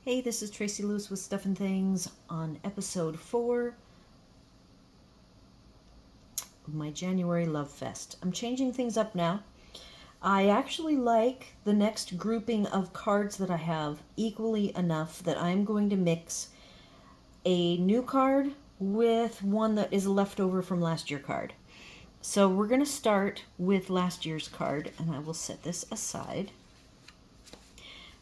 Hey, this is Tracy Lewis with Stuff and Things on episode 4 of my January Love Fest. I'm changing things up now. I actually like the next grouping of cards that I have equally enough that I'm going to mix a new card with one that is a leftover from last year's card. So we're going to start with last year's card, and I will set this aside.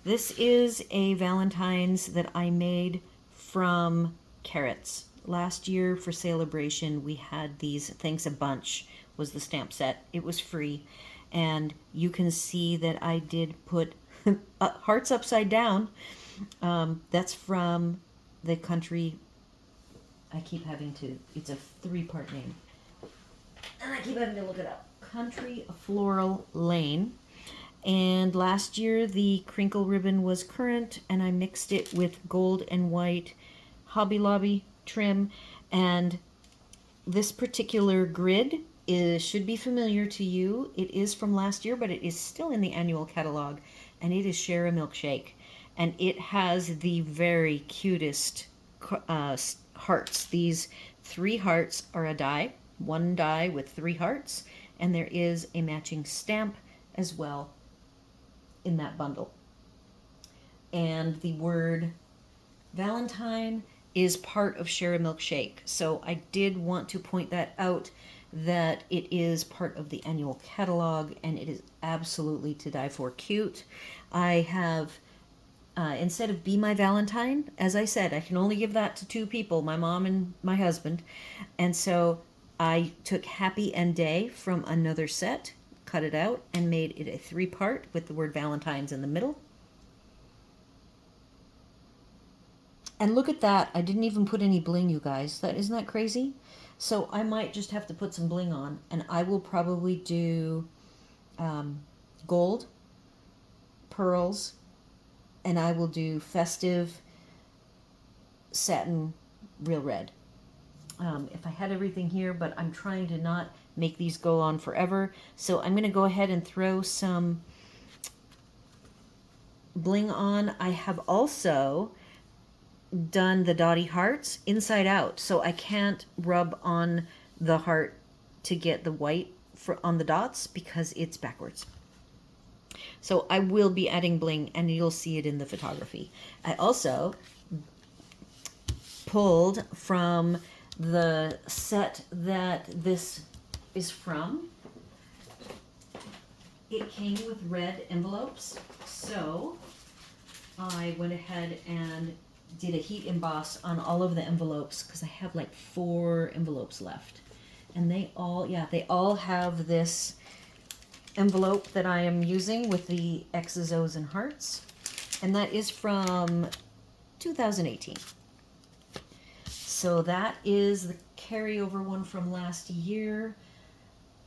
This is a Valentine's that I made from carrots. Last year for Celebration, we had these, Thanks a Bunch was the stamp set. It was free. And you can see that I did put hearts upside down. That's from the country, I keep having to, it's a 3-part name. And I keep having to look it up. Country Floral Lane. And last year the crinkle ribbon was currant, and I mixed it with gold and white Hobby Lobby trim. And this particular grid should be familiar to you. It is from last year, but it is still in the annual catalog, and it is Share a Milkshake. And it has the very cutest hearts. These 3 hearts are a die, 1 die with 3 hearts, and there is a matching stamp as well in that bundle. And the word Valentine is part of Share a Milkshake. So I did want to point that out, that it is part of the annual catalog, and it is absolutely to die for cute. I have, instead of Be My Valentine, as I said, I can only give that to 2 people, my mom and my husband. And so I took Happy and Day from another set, cut it out, and made it a 3-part with the word Valentine's in the middle. And look at that. I didn't even put any bling, you guys. Isn't that crazy? So I might just have to put some bling on, and I will probably do gold, pearls, and I will do festive satin real red. If I had everything here, but I'm trying to not make these go on forever. So I'm going to go ahead and throw some bling on. I have also done the dotty hearts inside out, so I can't rub on the heart to get the white on the dots because it's backwards. So I will be adding bling, and you'll see it in the photography. I also pulled from the set that this is from. It came with red envelopes, so I went ahead and did a heat emboss on all of the envelopes because I have like 4 envelopes left. And they all have this envelope that I am using with the X's, O's, and hearts. And that is from 2018. So that is the carryover one from last year.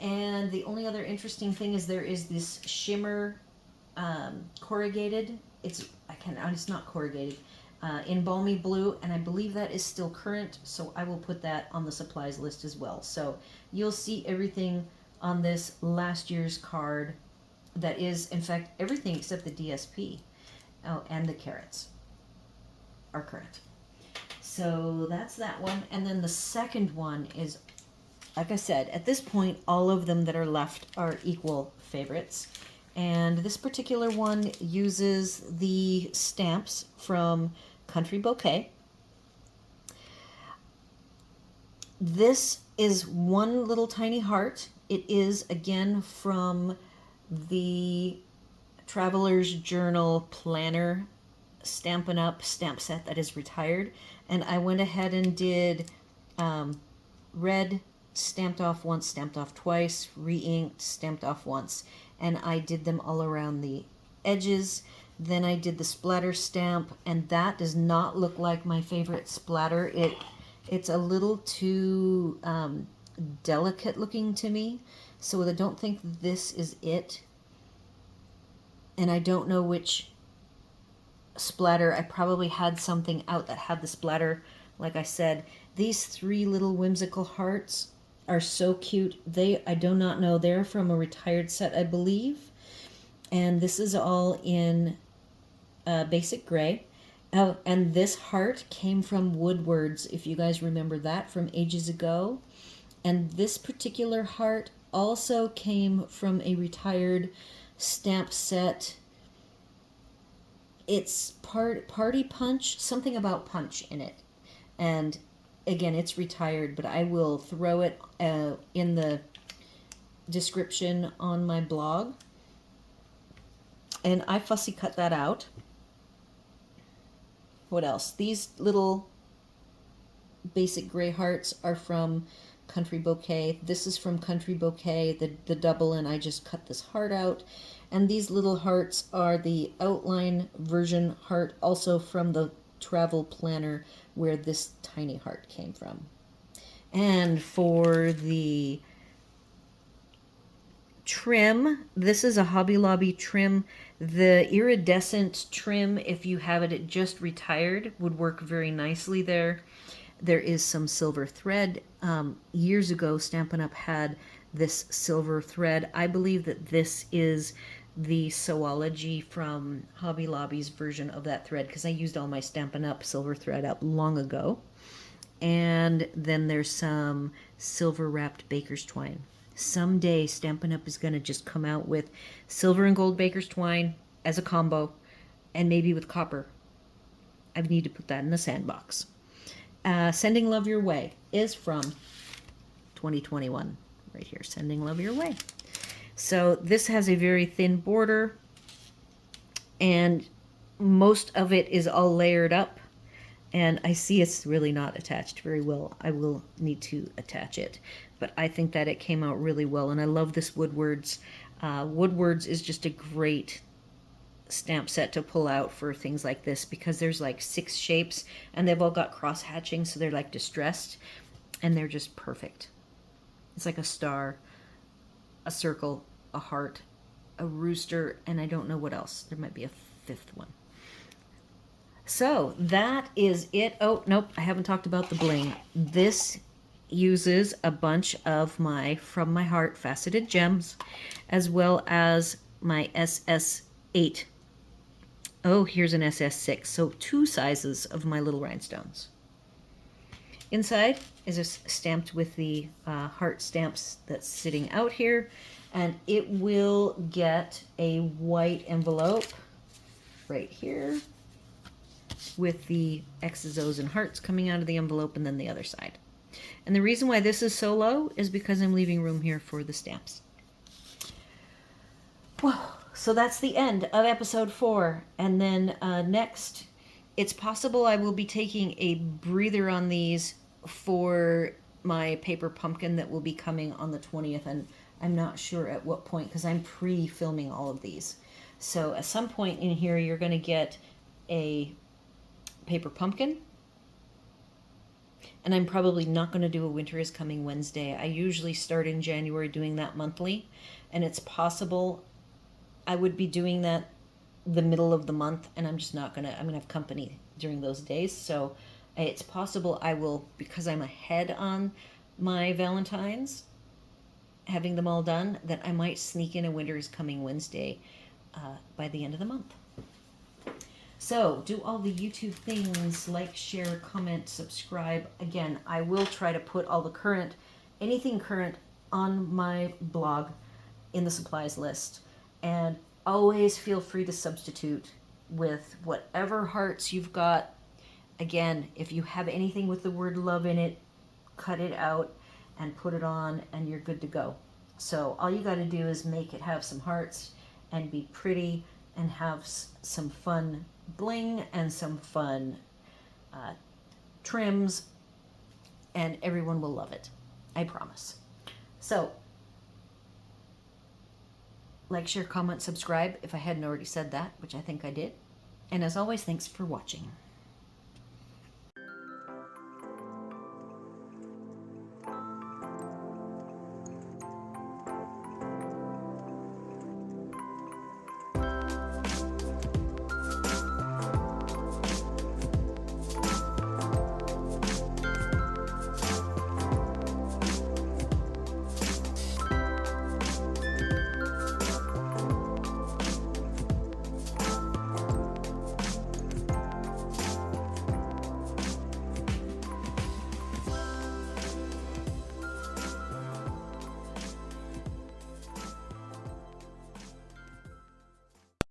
And the only other interesting thing is there is this shimmer corrugated. It's not corrugated. In Balmy Blue, and I believe that is still current, so I will put that on the supplies list as well. So you'll see everything on this last year's card. That is, in fact, everything except the DSP. Oh, and the carrots are current. So that's that one. And then the second one is, like I said, at this point, all of them that are left are equal favorites. And this particular one uses the stamps from Country Bouquet. This is one little tiny heart. It is, again, from the Traveler's Journal Planner Stampin' Up stamp set that is retired. And I went ahead and did red, stamped off once, stamped off twice, re-inked, stamped off once. And I did them all around the edges. Then I did the splatter stamp, and that does not look like my favorite splatter. It's a little too delicate looking to me, so I don't think this is it. And I don't know which splatter. I probably had something out that had the splatter. Like I said, these 3 little whimsical hearts are so cute. I do not know. They're from a retired set, I believe. And this is all in basic gray. Oh, and this heart came from Woodwards, if you guys remember that from ages ago. And this particular heart also came from a retired stamp set. It's Party Punch, something about punch in it. And again, it's retired, but I will throw it in the description on my blog. And I fussy cut that out. What else? These little basic gray hearts are from Country Bouquet. This is from Country Bouquet, the double, and I just cut this heart out. And these little hearts are the outline version heart, also from the travel planner where this tiny heart came from. And for the trim, this is a Hobby Lobby trim. The iridescent trim, if you have it just retired, would work very nicely there. There is some silver thread. Years ago, Stampin' Up! Had this silver thread. I believe that this is the Sewology from Hobby Lobby's version of that thread, because I used all my Stampin' Up! Silver thread up long ago. And then there's some silver wrapped baker's twine. Someday Stampin' Up! Is going to just come out with silver and gold baker's twine as a combo, and maybe with copper. I need to put that in the sandbox. Sending Love Your Way is from 2021, right here. Sending Love Your Way. So this has a very thin border, and most of it is all layered up. And I see it's really not attached very well. I will need to attach it. But I think that it came out really well. And I love this Woodwards. Woodwards is just a great stamp set to pull out for things like this, because there's like 6 shapes and they've all got cross hatching, so they're like distressed, and they're just perfect. It's like a star, a circle, a heart, a rooster, and I don't know what else. There might be a 5th one. So that is it. Oh, nope, I haven't talked about the bling. This uses a bunch of my From My Heart faceted gems, as well as my SS8. Oh, here's an SS6. So 2 sizes of my little rhinestones. Inside is stamped with the heart stamps that's sitting out here. And it will get a white envelope right here with the X's, O's, and hearts coming out of the envelope, and then the other side. And the reason why this is so low is because I'm leaving room here for the stamps. Well, so that's the end of episode 4. And then next, it's possible I will be taking a breather on these for my paper pumpkin that will be coming on the 20th. And I'm not sure at what point, because I'm pre-filming all of these. So at some point in here, you're going to get a paper pumpkin. And I'm probably not going to do a Winter is Coming Wednesday. I usually start in January doing that monthly. And it's possible I would be doing that the middle of the month, and I'm just not going to, I'm going to have company during those days. So it's possible I will, because I'm ahead on my Valentines, having them all done, that I might sneak in a Winter is Coming Wednesday by the end of the month. So do all the YouTube things, like, share, comment, subscribe. Again, I will try to put all the current, anything current on my blog in the supplies list. And always feel free to substitute with whatever hearts you've got. Again, if you have anything with the word love in it, cut it out and put it on, and you're good to go. So all you got to do is make it have some hearts and be pretty and have some fun bling and some fun trims, and everyone will love it. I promise. So like, share, comment, subscribe if I hadn't already said that, which I think I did. And as always, thanks for watching.